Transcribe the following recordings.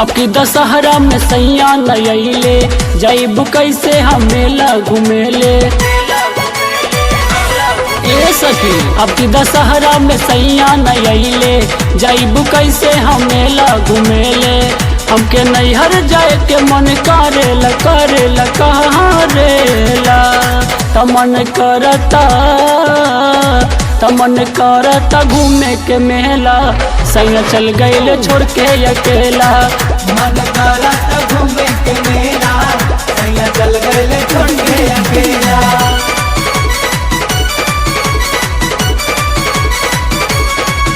अब की दशहरा में सैया नयले जाइब कैसे हम मेला घुमेले। ए सखी अब की दशहरा में सैया नयले जाइब कैसे हम मेला घुमेले। हमके नैहर जाए के मन करेला कहाँ रेला तमन करता घूमे के मेला। सैया चल गईले छोड़ के अकेला। मन करता घूमे के मेला सैया चल गईले छोड़ के अकेला।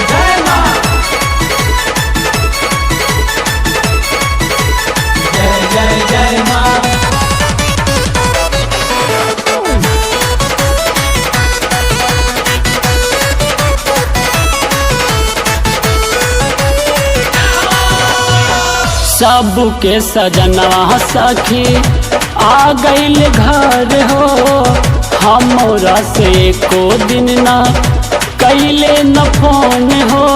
जय मां जय जय जय मां। सबके सजनवा सखी आ गईल घर हो। हमरा से एको दिन ना कैले न फोन हो।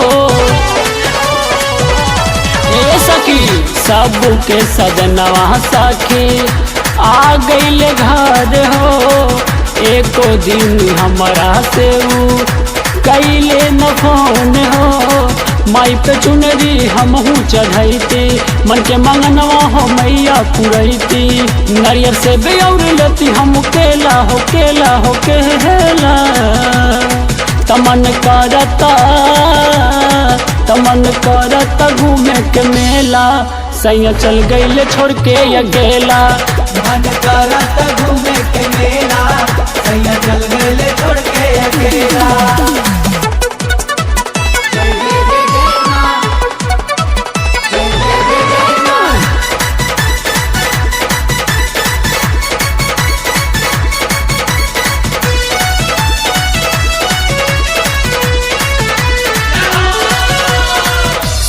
ए सखी सबके सजनवा सखी आ गईल घर हो। एको दिन हमरा से कैले न फोन हो। माई पे चुनरी हमहू चढ़ैती मन के मंगनवा हो मैया पुरैती। नारियल से बेऔर लेती हम केला हो केला। तमन करता घूमे के मेला। सैया चल गईले छोड़ के अकेला। मन करता घूमे के मेला सैया चल गईले छोड़ के अकेला।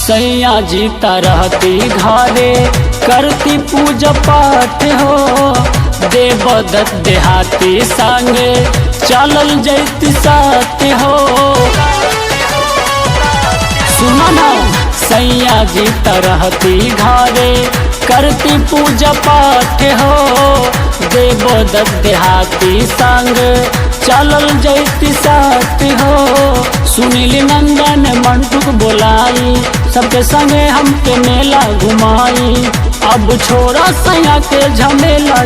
सैया जीता रहती घरे करती पूजा पाठ हो। देवदत्त देहाती संगे चलल जैती साथ हो। सुना ना सैया जीता रहती घरे करती पूजा पाठ हो। देवदत्त देहाती संग चलल जैती साथ हो। सुनील नंदन मंटुक बोलाई सबके संगे हमके मेला घुमाई। अब छोरा सैया के झमेला।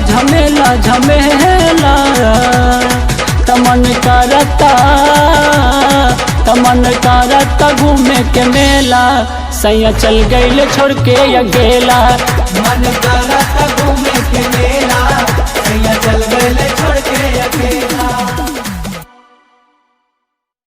तमन करता घूमे के मेला। सैया चल गईले छोड़ के अकेला। मन करता